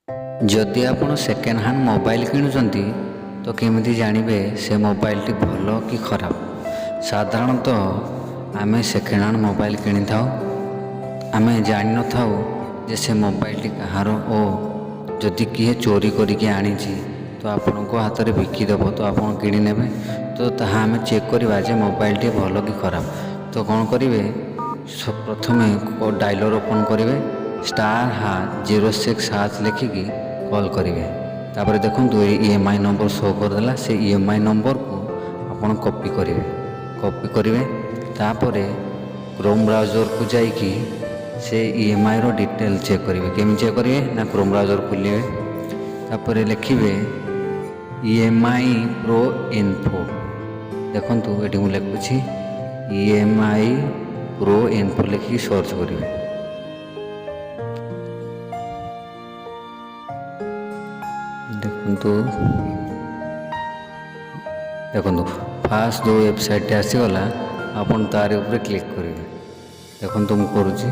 जदि आपण second hand mobile किणुचंती तो केमिति जानिबे से मोबाइल टी भलो कि खराब। साधारणतः आमे सेकेंड हैंड मोबाइल किणी थाउ, आमे जानि न थाउ जे से मोबाइल टी कहारो ओ जदि किए चोरी करके आनी तो आपण को हाथ में बिकिदेव तो आप किणी नेबे तो ताहा आमे चेक करवा जे मोबाइल टी भलो कि खराब। तो कौन करेंगे प्रथमे डायलर ओपन करेंगे *06 लिखिकी कॉल करेंगे। तापर देखो ईएमआई नंबर शो करदेला से ईएमआई नंबर को आपण कॉपी करेंगे तापर क्रोम ब्राउजर को जाइकी से ईएमआई रो डिटेल चेक करेंगे। केमी चेक करेंगे ना क्रोम ब्राउजर खोलिए तापर लिखिए ईएमआई प्रो इन्फो। देखो ये मुझे लिखुची ईएमआई प्रो इन्फो लिखिकी सर्च करेंगे। देखो फास्ट जो वेबसाइट आसीगला आपन तार ऊपर क्लिक करेंगे। देखो तुम करुची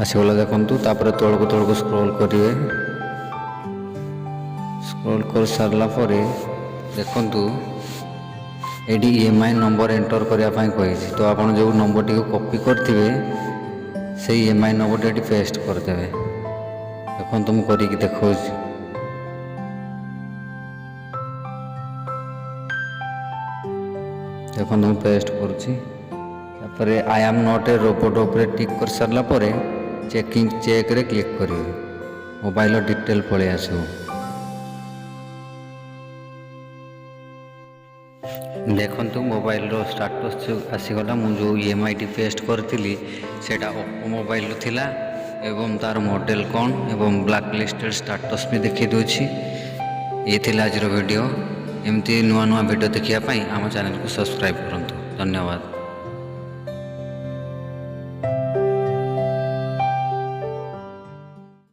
आसीगला देखु तापर तौक स्क्रॉल करेंगे। स्क्रॉल कर सारा पर देखु ये ईएमआई नंबर एंटर करने कही तो आप जो नंबर टी कॉपी करते से ईएमआई नंबर टी पेस्ट करदे। देखो तुम करके देखो देखो तुम पेस्ट कर I am not a robot उपरे टिक कर सारा पर चेक रे क्लिक करेंगे। मोबाइल डिटेल पलि आसो। देखु मोबाइल स्टाटस आसीगला मु जो ईएमआई टी पेस्ट करी सेटा ओप्पो मोबाइल थिला एवं तार मॉडल कौन एवं ब्लैक लिस्टेड स्टाटस भी देखी दूची। ये थिला आज वीडियो। एमती नुआ नुआ वीडियो देखिया आम चैनल को सब्सक्राइब करंतु। धन्यवाद।